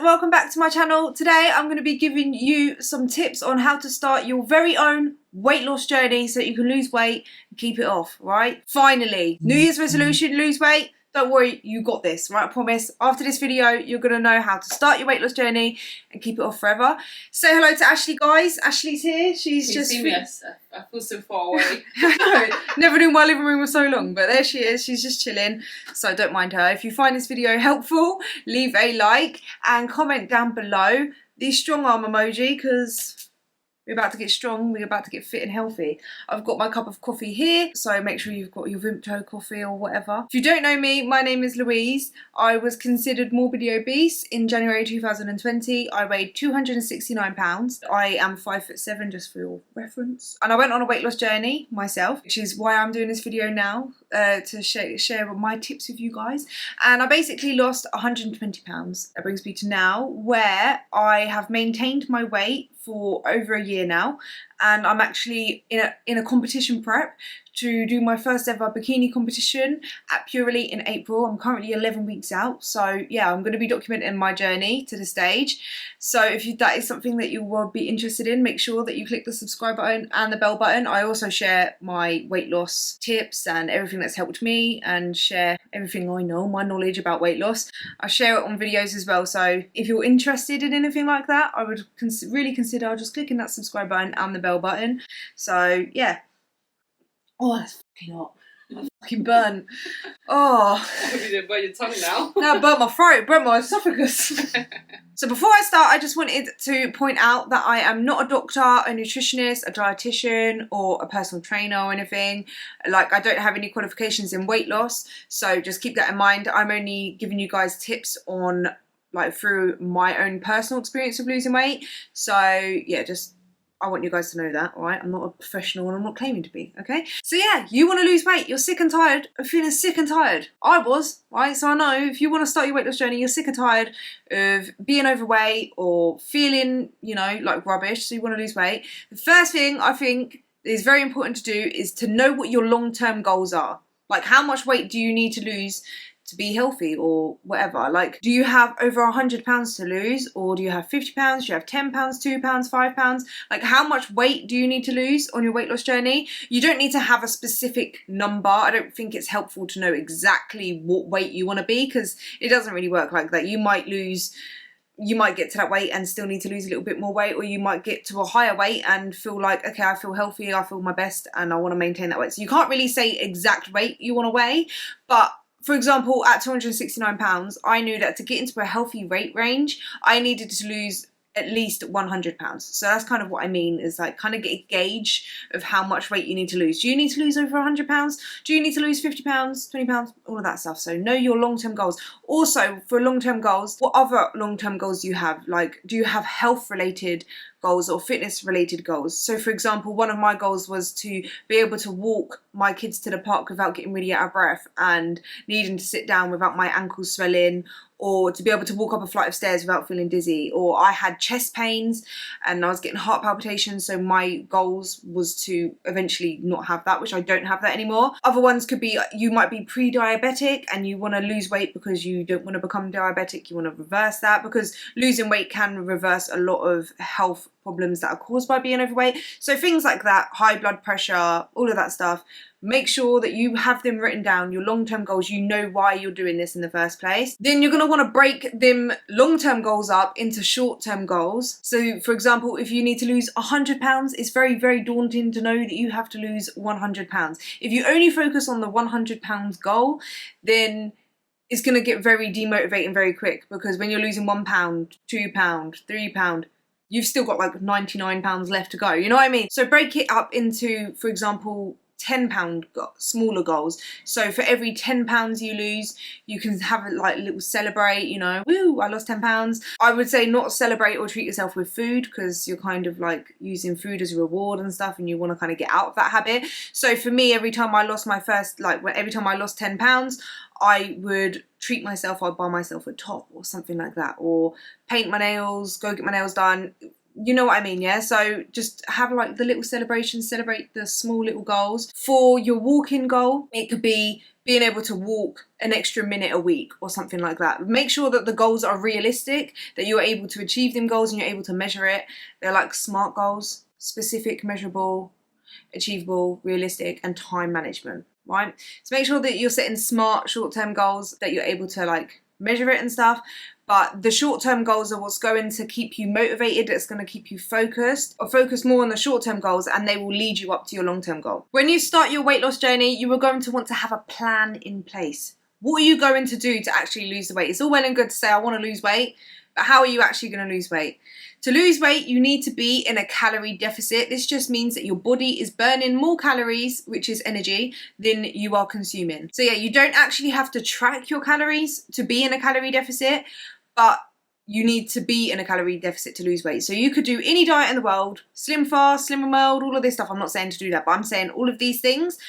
welcome back to my channel. Today I'm going to be giving you some tips on how to start your very own weight loss journey so that you can lose weight and keep it off, right? Finally, New Year's resolution, lose weight. Don't worry, you got this, right? I promise. After this video, you're going to know how to start your weight loss journey and keep it off forever. Say hello to Ashley, guys. Ashley's here. She's just... seamless. I feel so far away. I know. Never knew my living room was so long, but there she is. She's just chilling, so don't mind her. If you find this video helpful, leave a like and comment down below the strong arm emoji, because we're about to get strong, we're about to get fit and healthy. I've got my cup of coffee here, so make sure you've got your Vimto coffee or whatever. If you don't know me, my name is Louise. I was considered morbidly obese in January 2020. I weighed 269 pounds. I am 5'7", just for your reference. And I went on a weight loss journey myself, which is why I'm doing this video now, to share my tips with you guys. And I basically lost 120 pounds. That brings me to now, where I have maintained my weight for over a year now, and I'm actually in a competition prep to do my first ever bikini competition at Pure Elite in April. I'm currently 11 weeks out, so yeah, I'm going to be documenting my journey to the stage. So if that is something that you will be interested in, make sure that you click the subscribe button and the bell button. I also share my weight loss tips and everything that's helped me, and share everything I know, my knowledge about weight loss. I share it on videos as well, so if you're interested in anything like that, I would really consider just clicking that subscribe button and the bell button. So yeah. Oh, that's fucking hot. I'm fucking burnt. Oh. I hope you didn't burn your tongue now. No, I burnt my throat, burnt my esophagus. So before I start, I just wanted to point out that I am not a doctor, a nutritionist, a dietitian, or a personal trainer or anything. Like, I don't have any qualifications in weight loss, so just keep that in mind. I'm only giving you guys tips on, like, through my own personal experience of losing weight. So yeah, I want you guys to know that, all right? I'm not a professional and I'm not claiming to be, okay? So yeah, you want to lose weight, you're sick and tired of feeling sick and tired. I was, right? So I know if you want to start your weight loss journey, you're sick and tired of being overweight or feeling, you know, like rubbish, so you want to lose weight. The first thing I think is very important to do is to know what your long-term goals are. Like, how much weight do you need to lose to be healthy or whatever? Like, do you have over 100 pounds to lose, or do you have 50 pounds? Do you have 10 pounds, 2 pounds, 5 pounds? Like, how much weight do you need to lose on your weight loss journey? You don't need to have a specific number. I don't think it's helpful to know exactly what weight you want to be, because it doesn't really work like that. You might get to that weight and still need to lose a little bit more weight, or you might get to a higher weight and feel like, okay, I feel healthy, I feel my best, and I want to maintain that weight. So you can't really say exact weight you want to weigh, but for example, at 269 pounds, I knew that to get into a healthy weight range, I needed to lose at least 100 pounds. So that's kind of what I mean, is like kind of get a gauge of how much weight you need to lose. Do you need to lose over 100 pounds? Do you need to lose 50 pounds, 20 pounds, all of that stuff? So know your long-term goals. Also, for long-term goals, what other long-term goals do you have? Like, do you have health-related goals or fitness-related goals? So for example, one of my goals was to be able to walk my kids to the park without getting really out of breath and needing to sit down without my ankles swelling, or to be able to walk up a flight of stairs without feeling dizzy. Or I had chest pains and I was getting heart palpitations, so my goals was to eventually not have that, which I don't have that anymore. Other ones could be, you might be pre-diabetic and you want to lose weight because you don't want to become diabetic, you want to reverse that, because losing weight can reverse a lot of health problems that are caused by being overweight. So things like that, high blood pressure, all of that stuff, make sure that you have them written down, your long-term goals. You know why you're doing this in the first place. Then you're going to want to break them long-term goals up into short-term goals. So for example, if you need to lose 100 pounds, it's very, very daunting to know that you have to lose 100 pounds. If you only focus on the 100 pounds goal, then it's going to get very demotivating very quick, because when you're losing £1, £2, £3, you've still got like 99 pounds left to go. You know what I mean? So break it up into, for example, £10 smaller goals. So for every £10 you lose, you can have like a little celebrate, you know, woo, I lost 10 pounds. I would say not celebrate or treat yourself with food, because you're kind of like using food as a reward and stuff, and you want to kind of get out of that habit. So for me, every time I lost every time I lost 10 pounds, I would treat myself. I'd buy myself a top or something like that, or paint my nails, go get my nails done. You know what I mean, yeah? So just have like the little celebrations, celebrate the small little goals. For your walking goal, it could be being able to walk an extra minute a week or something like that. Make sure that the goals are realistic, that you're able to achieve them goals and you're able to measure it. They're like SMART goals: specific, measurable, achievable, realistic, and time management, right? So make sure that you're setting smart short-term goals, that you're able to like measure it and stuff. But the short-term goals are what's going to keep you motivated, it's going to keep you focused, or focus more on the short-term goals, and they will lead you up to your long-term goal. When you start your weight loss journey, you are going to want to have a plan in place. What are you going to do to actually lose the weight? It's all well and good to say, I want to lose weight, but how are you actually going to lose weight? To lose weight, you need to be in a calorie deficit. This just means that your body is burning more calories, which is energy, than you are consuming. So yeah, you don't actually have to track your calories to be in a calorie deficit, but you need to be in a calorie deficit to lose weight. So you could do any diet in the world, Slim Fast, Slim and World, all of this stuff. I'm not saying to do that, but I'm saying all of these things,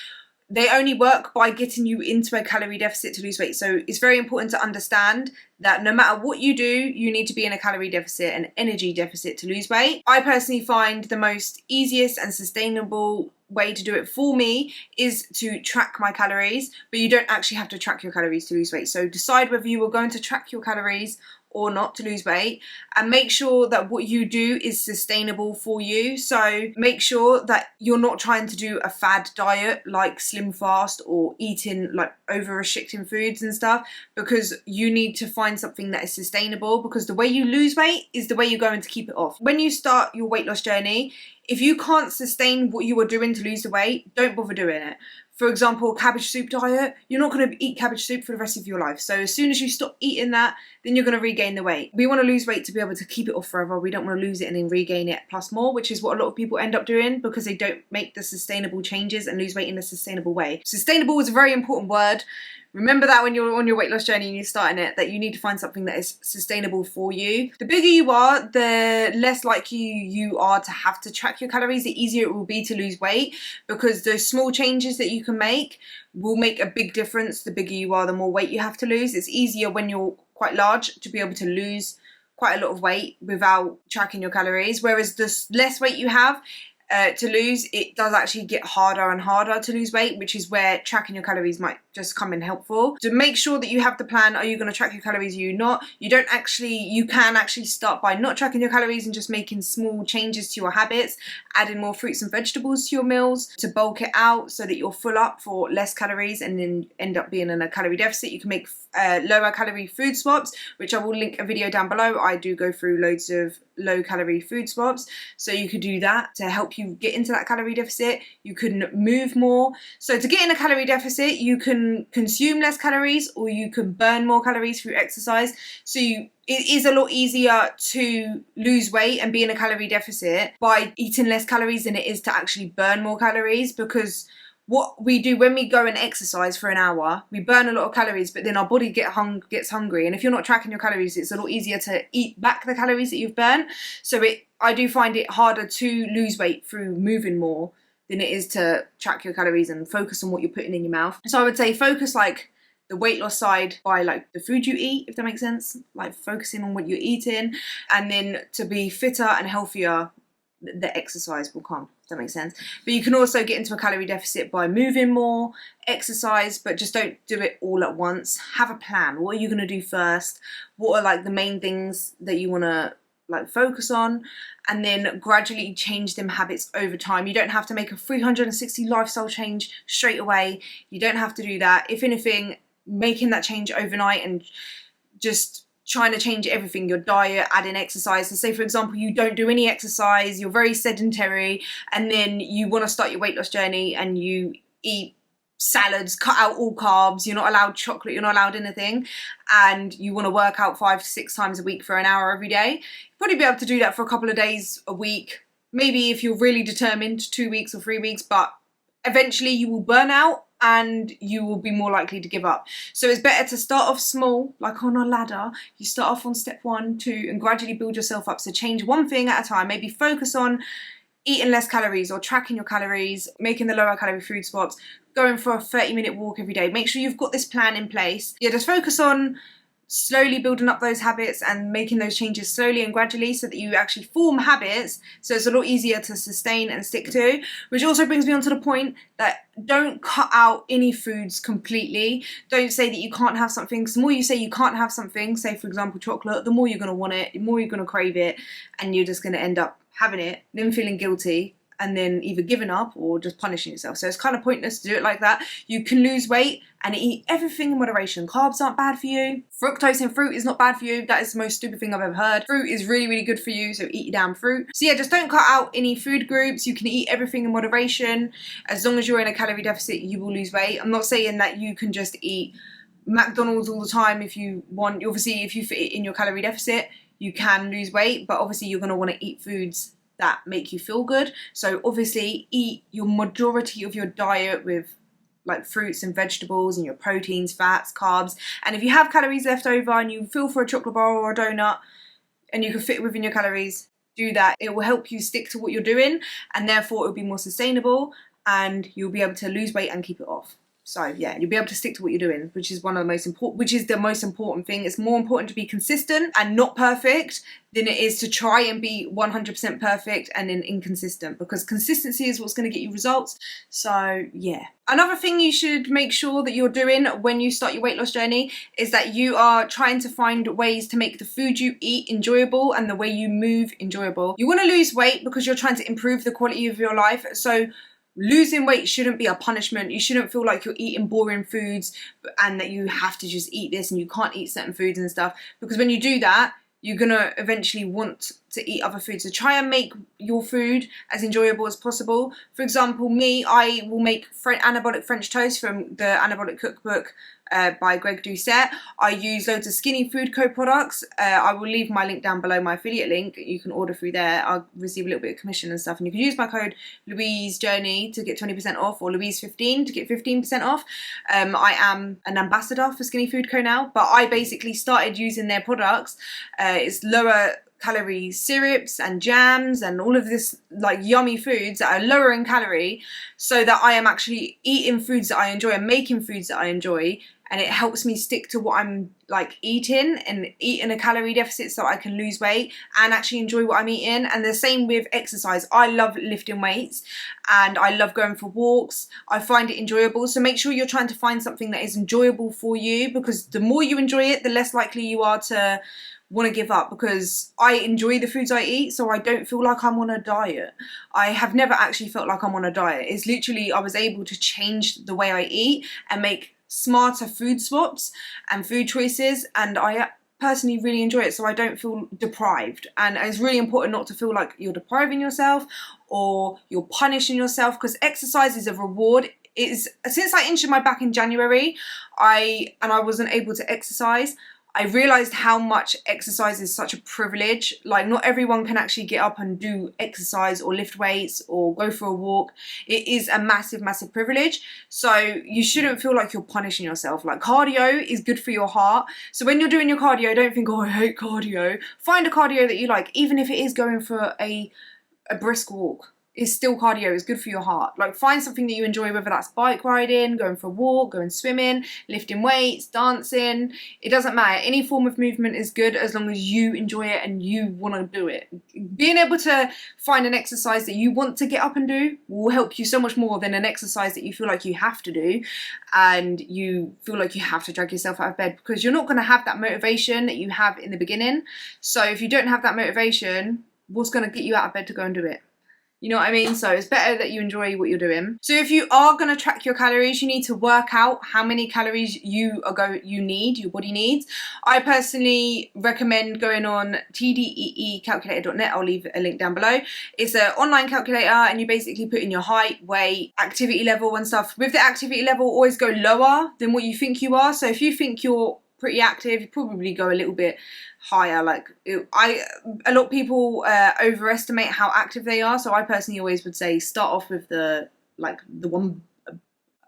they only work by getting you into a calorie deficit to lose weight. So it's very important to understand that no matter what you do, you need to be in a calorie deficit, an energy deficit to lose weight. I personally find the most easiest and sustainable way to do it for me is to track my calories, but you don't actually have to track your calories to lose weight. So decide whether you are going to track your calories or not to lose weight, and make sure that what you do is sustainable for you. So make sure that you're not trying to do a fad diet like Slim Fast or eating like over restricting foods and stuff, because you need to find something that is sustainable, because the way you lose weight is the way you're going to keep it off. When you start your weight loss journey, if you can't sustain what you are doing to lose the weight, don't bother doing it. For example, cabbage soup diet, you're not going to eat cabbage soup for the rest of your life. So as soon as you stop eating that, then you're going to regain the weight. We want to lose weight to be able to keep it off forever. We don't want to lose it and then regain it plus more, which is what a lot of people end up doing because they don't make the sustainable changes and lose weight in a sustainable way. Sustainable is a very important word. Remember that when you're on your weight loss journey and you're starting it, that you need to find something that is sustainable for you. The bigger you are, the less likely you are to have to track your calories, the easier it will be to lose weight, because those small changes that you can make will make a big difference. The bigger you are, the more weight you have to lose. It's easier when you're quite large to be able to lose quite a lot of weight without tracking your calories, whereas the less weight you have, to lose, it does actually get harder and harder to lose weight, which is where tracking your calories might just come in helpful. To make sure that you have the plan, are you going to track your calories, are you not? You can actually start by not tracking your calories and just making small changes to your habits, adding more fruits and vegetables to your meals to bulk it out so that you're full up for less calories and then end up being in a calorie deficit. You can make lower calorie food swaps, which I will link a video down below. I do go through loads of low calorie food swaps, so you could do that to help you get into that calorie deficit. You can move more. So to get in a calorie deficit, you can consume less calories or you can burn more calories through exercise. So it is a lot easier to lose weight and be in a calorie deficit by eating less calories than it is to actually burn more calories, because what we do when we go and exercise for an hour, we burn a lot of calories, but then our body gets hungry. And if you're not tracking your calories, it's a lot easier to eat back the calories that you've burnt. So I do find it harder to lose weight through moving more than it is to track your calories and focus on what you're putting in your mouth. So I would say focus like the weight loss side by like the food you eat, if that makes sense, like focusing on what you're eating, and then to be fitter and healthier, the exercise will come, if that makes sense. But you can also get into a calorie deficit by moving more, exercise, but just don't do it all at once. Have a plan. What are you going to do first? What are like the main things that you want to like focus on, and then gradually change them habits over time. You don't have to make a 360 lifestyle change straight away. You don't have to do that. If anything, making that change overnight and just trying to change everything, your diet, adding exercise. So say for example, you don't do any exercise, you're very sedentary, and then you want to start your weight loss journey and you eat salads, cut out all carbs, you're not allowed chocolate, you're not allowed anything, and you want to work out 5 to 6 times a week for an hour every day. You'll probably be able to do that for a couple of days a week, maybe if you're really determined 2 weeks or 3 weeks, but eventually you will burn out and you will be more likely to give up. So it's better to start off small, like on a ladder. You start off on step 1, 2, and gradually build yourself up. So change one thing at a time. Maybe focus on eating less calories or tracking your calories, making the lower calorie food swaps, going for a 30-minute walk every day. Make sure you've got this plan in place. Yeah, just focus on slowly building up those habits and making those changes slowly and gradually so that you actually form habits, so it's a lot easier to sustain and stick to. Which also brings me on to the point that don't cut out any foods completely. Don't say that you can't have something, because the more you say you can't have something, say for example chocolate, the more you're going to want it, the more you're going to crave it, and you're just going to end up having it, then feeling guilty, and then either giving up or just punishing yourself. So it's kind of pointless to do it like that. You can lose weight and eat everything in moderation. Carbs aren't bad for you. Fructose in fruit is not bad for you. That is the most stupid thing I've ever heard. Fruit is really, really good for you, so eat your damn fruit. So yeah, just don't cut out any food groups. You can eat everything in moderation. As long as you're in a calorie deficit, you will lose weight. I'm not saying that you can just eat McDonald's all the time if you want. Obviously, if you fit in your calorie deficit, you can lose weight, but obviously you're going to want to eat foods that make you feel good. So obviously eat your majority of your diet with like fruits and vegetables and your proteins, fats, carbs. And if you have calories left over and you feel for a chocolate bar or a donut and you can fit within your calories, do that. It will help you stick to what you're doing, and therefore it'll be more sustainable and you'll be able to lose weight and keep it off. So yeah, you'll be able to stick to what you're doing, which is one of the most important, which is the most important thing. It's more important to be consistent and not perfect than it is to try and be 100% perfect and then inconsistent, because consistency is what's going to get you results. So yeah. Another thing you should make sure that you're doing when you start your weight loss journey is that you are trying to find ways to make the food you eat enjoyable and the way you move enjoyable. You want to lose weight because you're trying to improve the quality of your life. So losing weight shouldn't be a punishment. You shouldn't feel like you're eating boring foods and that you have to just eat this and you can't eat certain foods and stuff, because when you do that, you're gonna eventually want to eat other foods. So try and make your food as enjoyable as possible. For example, me, I will make anabolic French toast from the Anabolic Cookbook by Greg Doucette. I use loads of Skinny Food Co products. I will leave my link down below, my affiliate link. You can order through there. I'll receive a little bit of commission and stuff. And you can use my code Louise Journey to get 20% off, or Louise15 to get 15% off. I am an ambassador for Skinny Food Co now, but I basically started using their products. It's lower calorie syrups and jams and all of this like yummy foods that are lower in calorie, so that I am actually eating foods that I enjoy and making foods that I enjoy, and it helps me stick to what I'm like eating and eat in a calorie deficit so I can lose weight and actually enjoy what I'm eating. And the same with exercise. I love lifting weights and I love going for walks. I find it enjoyable. So make sure you're trying to find something that is enjoyable for you, because the more you enjoy it, the less likely you are to want to give up. Because I enjoy the foods I eat, so I don't feel like I'm on a diet. I have never actually felt like I'm on a diet. It's literally I was able to change the way I eat and make smarter food swaps and food choices, and I personally really enjoy it, so I don't feel deprived. And it's really important not to feel like you're depriving yourself or you're punishing yourself, because exercise is a reward. Since I injured my back in January, I wasn't able to exercise, I realised how much exercise is such a privilege. Like, not everyone can actually get up and do exercise or lift weights or go for a walk. It is a massive, massive privilege. So you shouldn't feel like you're punishing yourself. Like, cardio is good for your heart. So when you're doing your cardio, don't think, oh, I hate cardio. Find a cardio that you like, even if it is going for a brisk walk. Is still cardio, is good for your heart. Like, find something that you enjoy, whether that's bike riding, going for a walk, going swimming, lifting weights, dancing. It doesn't matter. Any form of movement is good as long as you enjoy it and you want to do it. Being able to find an exercise that you want to get up and do will help you so much more than an exercise that you feel like you have to do and you feel like you have to drag yourself out of bed, because you're not going to have that motivation that you have in the beginning. So if you don't have that motivation, what's going to get you out of bed to go and do it? You know what I mean? So it's better that you enjoy what you're doing. So if you are going to track your calories, you need to work out how many calories your body needs. I personally recommend going on tdeecalculator.net. I'll leave a link down below. It's an online calculator and you basically put in your height, weight, activity level and stuff. With the activity level, always go lower than what you think you are. So if you think you're pretty active, you probably go a little bit higher. Like, a lot of people overestimate how active they are, so I personally always would say start off with the one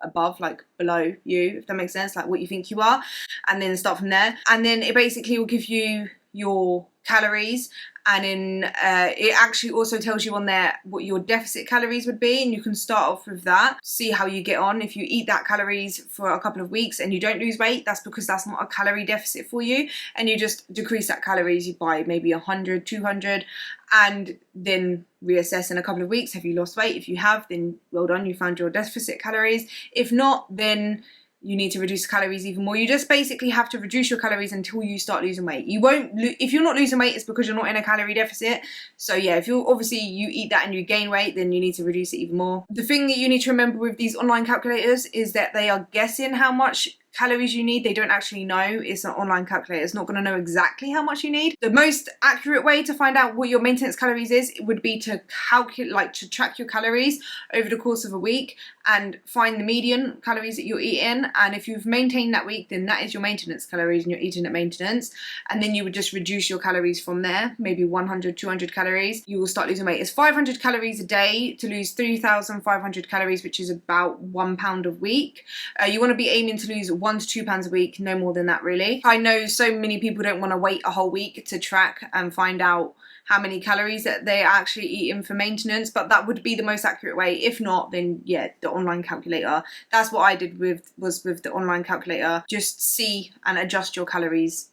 above, like below you, if that makes sense, like what you think you are, and then start from there. And then it basically will give you your calories, and in it actually also tells you on there what your deficit calories would be, and you can start off with that, see how you get on. If you eat that calories for a couple of weeks and you don't lose weight, that's because that's not a calorie deficit for you, and you just decrease that calories by maybe 100, 200, and then reassess in a couple of weeks. Have you lost weight? If you have, then well done, you found your deficit calories. If not, then you need to reduce calories even more. You just basically have to reduce your calories until you start losing weight. You won't, if you're not losing weight, it's because you're not in a calorie deficit. So yeah, if you're obviously you eat that and you gain weight, then you need to reduce it even more. The thing that you need to remember with these online calculators is that they are guessing how much calories you need. They don't actually know. It's an online calculator. It's not going to know exactly how much you need. The most accurate way to find out what your maintenance calories is would be to calculate, like to track your calories over the course of a week and find the median calories that you're eating. And if you've maintained that week, then that is your maintenance calories and you're eating at maintenance. And then you would just reduce your calories from there, maybe 100, 200 calories. You will start losing weight. It's 500 calories a day to lose 3,500 calories, which is about 1 pound a week. You want to be aiming to lose 1 to 2 pounds a week, no more than that really. I know so many people don't want to wait a whole week to track and find out how many calories that they're actually eating for maintenance, but that would be the most accurate way. If not, then yeah, the online calculator. That's what I did with the online calculator. Just see and adjust your calories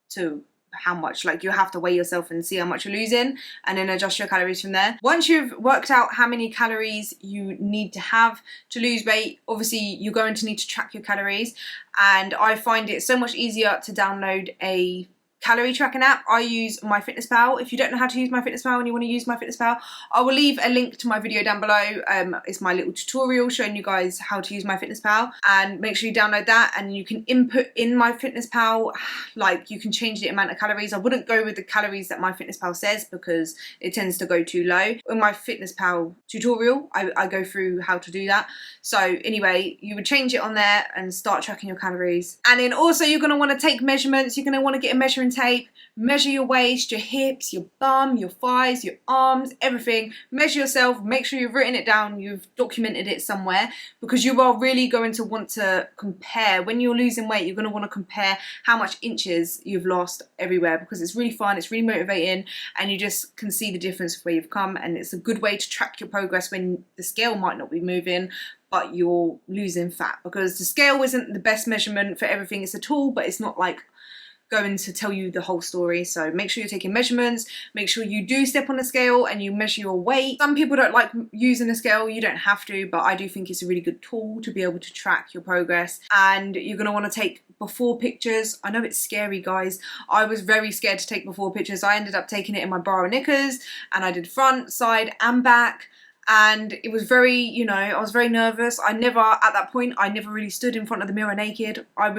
to how much, like you have to weigh yourself and see how much you're losing and then adjust your calories from there. Once you've worked out how many calories you need to have to lose weight, obviously you're going to need to track your calories, and I find it so much easier to download a calorie tracking app. I use MyFitnessPal. If you don't know how to use MyFitnessPal and you want to use MyFitnessPal, I will leave a link to my video down below. It's my little tutorial showing you guys how to use MyFitnessPal, and make sure you download that and you can input in MyFitnessPal, like you can change the amount of calories. I wouldn't go with the calories that MyFitnessPal says because it tends to go too low. In my MyFitnessPal tutorial, I go through how to do that. So anyway, you would change it on there and start tracking your calories. And then also you're going to want to take measurements. You're going to want to get a measuring tape, measure your waist, your hips, your bum, your thighs, your arms, everything. Measure yourself, make sure you've written it down, you've documented it somewhere, because you are really going to want to compare. When you're losing weight, you're going to want to compare how much inches you've lost everywhere, because it's really fun, it's really motivating, and you just can see the difference of where you've come, and it's a good way to track your progress when the scale might not be moving, but you're losing fat, because the scale isn't the best measurement for everything. It's a tool, but it's not like going to tell you the whole story. So make sure you're taking measurements, make sure you do step on the scale and you measure your weight. Some people don't like using a scale, you don't have to, but I do think it's a really good tool to be able to track your progress. And you're going to want to take before pictures. I know it's scary, guys. I was very scared to take before pictures. I ended up taking it in my bra and knickers, and I did front, side and back. And it was very, you know, I was very nervous. At that point, I never really stood in front of the mirror naked. I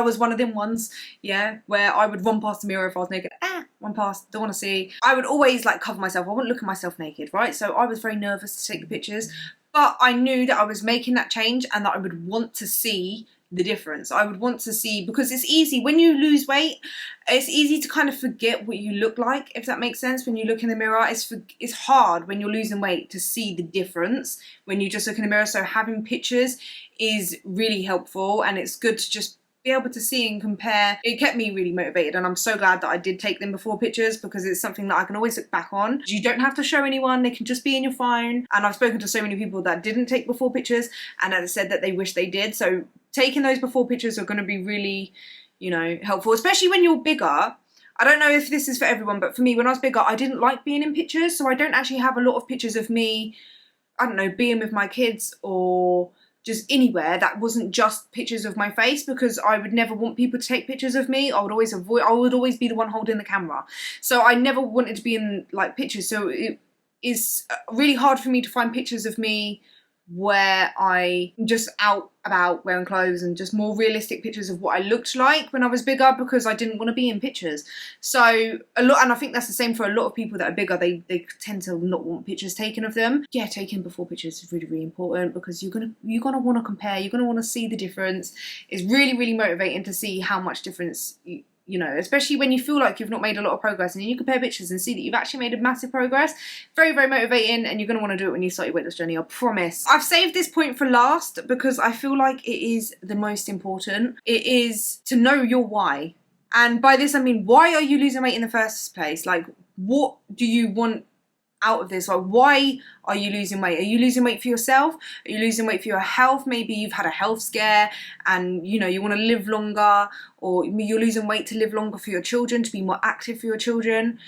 was one of them ones, yeah, where I would run past the mirror if I was naked. Run past, don't want to see. I would always like cover myself. I wouldn't look at myself naked, right? So I was very nervous to take the pictures. But I knew that I was making that change and that I would want to see the difference. I would want to see, because it's easy when you lose weight, it's easy to kind of forget what you look like, if that makes sense. When you look in the mirror, it's hard when you're losing weight to see the difference when you just look in the mirror. So having pictures is really helpful, and it's good to just be able to see and compare. It kept me really motivated, and I'm so glad that I did take them before pictures, because it's something that I can always look back on. You don't have to show anyone, they can just be in your phone. And I've spoken to so many people that didn't take before pictures and that said that they wish they did. So taking those before pictures are going to be really, you know, helpful, especially when you're bigger. I don't know if this is for everyone, but for me, when I was bigger, I didn't like being in pictures. So I don't actually have a lot of pictures of me, I don't know, being with my kids or just anywhere that wasn't just pictures of my face, because I would never want people to take pictures of me. I would always be the one holding the camera. So I never wanted to be in like pictures. So it is really hard for me to find pictures of me where I just out about wearing clothes, and just more realistic pictures of what I looked like when I was bigger, because I didn't want to be in pictures. So and I think that's the same for a lot of people that are bigger. They tend to not want pictures taken of them. Yeah, taking before pictures is really, really important, because you're gonna want to compare, you're gonna want to see the difference. It's really, really motivating to see how much difference you know, especially when you feel like you've not made a lot of progress, and then you compare pictures and see that you've actually made a massive progress. Very, very motivating, and you're going to want to do it when you start your weight loss journey, I promise. I've saved this point for last because I feel like it is the most important. It is to know your why And by this I mean, why are you losing weight in the first place? Like, what do you want out of this? Like, why are you losing weight? Are you losing weight for yourself? Are you losing weight for your health? Maybe you've had a health scare and you know you want to live longer, or you're losing weight to live longer for your children, to be more active for your children.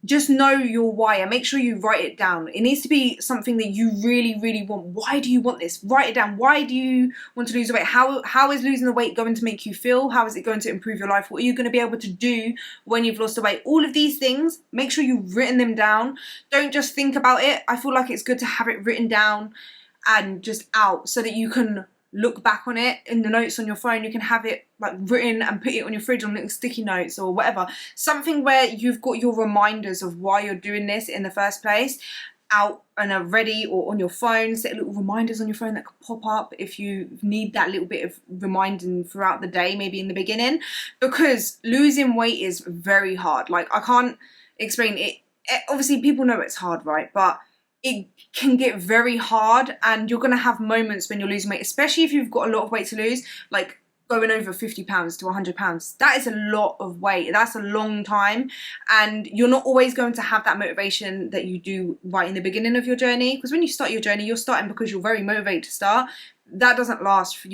Just know your why and make sure you write it down. It needs to be something that you really, really want. Why do you want this? Write it down. Why do you want to lose the weight? How is losing the weight going to make you feel? How is it going to improve your life? What are you going to be able to do when you've lost the weight? All of these things, make sure you've written them down. Don't just think about it. I feel like it's good to have it written down and just out so that you can look back on it in the notes on your phone. You can have it like written and put it on your fridge on little sticky notes or whatever. Something where you've got your reminders of why you're doing this in the first place out and are ready, or on your phone. Set little reminders on your phone that could pop up if you need that little bit of reminding throughout the day, maybe in the beginning, because losing weight is very hard. Like, I can't explain it. Obviously people know it's hard, right? But it can get very hard, and you're going to have moments when you're losing weight, especially if you've got a lot of weight to lose, like going over 50 pounds to 100 pounds. That is a lot of weight. That's a long time, and you're not always going to have that motivation that you do right in the beginning of your journey, because when you start your journey, you're starting because you're very motivated to start. That doesn't last.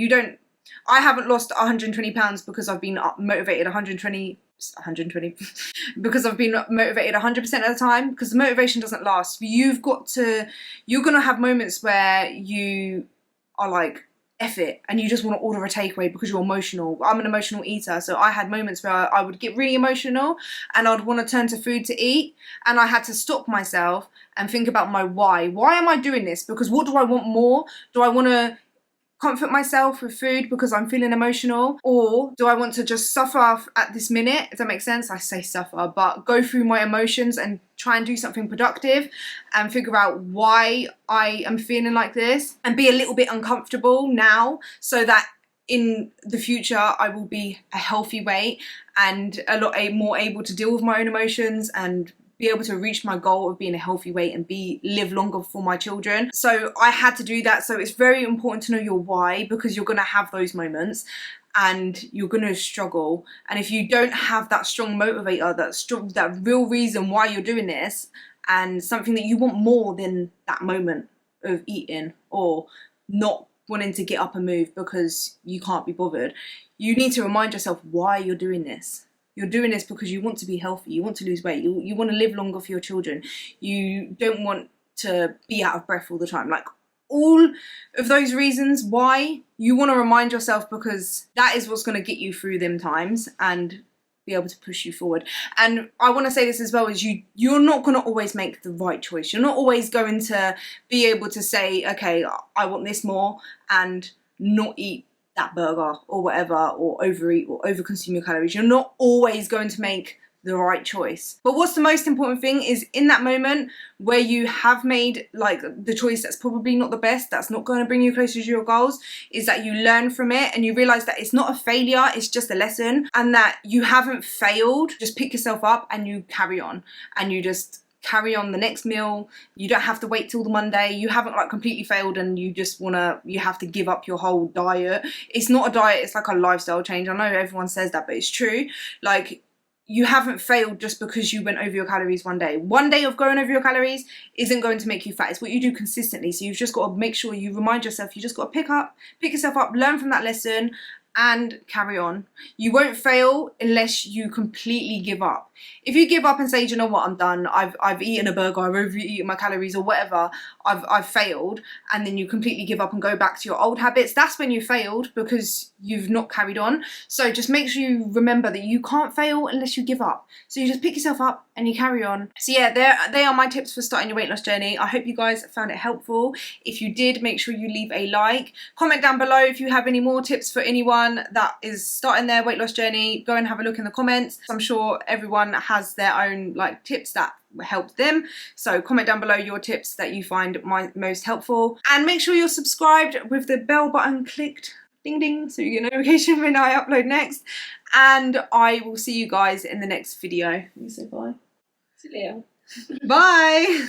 I haven't lost 120 pounds because I've been motivated 120 because I've been motivated 100% of the time, because the motivation doesn't last. You're gonna have moments where you are like, F it, and you just want to order a takeaway because you're emotional. I'm an emotional eater, so I had moments where I would get really emotional and I'd want to turn to food to eat, and I had to stop myself and think about my why. Why am I doing this? Because what do I want more? Do I want to comfort myself with food because I'm feeling emotional, or do I want to just suffer at this minute? If that makes sense. I say suffer, but go through my emotions and try and do something productive and figure out why I am feeling like this, and be a little bit uncomfortable now so that in the future I will be a healthy weight and a lot more able to deal with my own emotions and be able to reach my goal of being a healthy weight and live longer for my children. So I had to do that. So it's very important to know your why, because you're going to have those moments and you're going to struggle. And if you don't have that strong motivator, that real reason why you're doing this, and something that you want more than that moment of eating or not wanting to get up and move because you can't be bothered, you need to remind yourself why you're doing this. You're doing this because you want to be healthy, you want to lose weight, you want to live longer for your children, you don't want to be out of breath all the time. Like, all of those reasons why, you want to remind yourself, because that is what's going to get you through them times and be able to push you forward. And I want to say this as well, is you're not going to always make the right choice. You're not always going to be able to say, okay, I want this more, and not eat that burger or whatever, or overeat or overconsume your calories. You're not always going to make the right choice. But what's the most important thing is, in that moment where you have made like the choice that's probably not the best, that's not going to bring you closer to your goals, is that you learn from it and you realize that it's not a failure, it's just a lesson, and that you haven't failed. Just pick yourself up and you carry on, and you just carry on the next meal. You don't have to wait till the Monday. You haven't like completely failed and you have to give up your whole diet. It's not a diet, it's like a lifestyle change. I know everyone says that, but it's true. Like, you haven't failed just because you went over your calories one day. One day of going over your calories isn't going to make you fat. It's what you do consistently. So you've just got to make sure you remind yourself, you just got to pick yourself up, learn from that lesson, and carry on. You won't fail unless you completely give up. If you give up and say, do you know what, I'm done, I've eaten a burger, I've overeaten my calories or whatever, I've failed, and then you completely give up and go back to your old habits, that's when you failed, because you've not carried on. So just make sure you remember that you can't fail unless you give up. So you just pick yourself up and you carry on. So yeah, they are my tips for starting your weight loss journey. I hope you guys found it helpful. If you did, make sure you leave a like. Comment down below if you have any more tips for anyone that is starting their weight loss journey. Go and have a look in the comments. I'm sure everyone has their own like tips that helped them. So comment down below your tips that you find most helpful. And make sure you're subscribed with the bell button clicked. Ding ding, so you get a notification when I upload next. And I will see you guys in the next video. Let me say bye. See you later. Bye.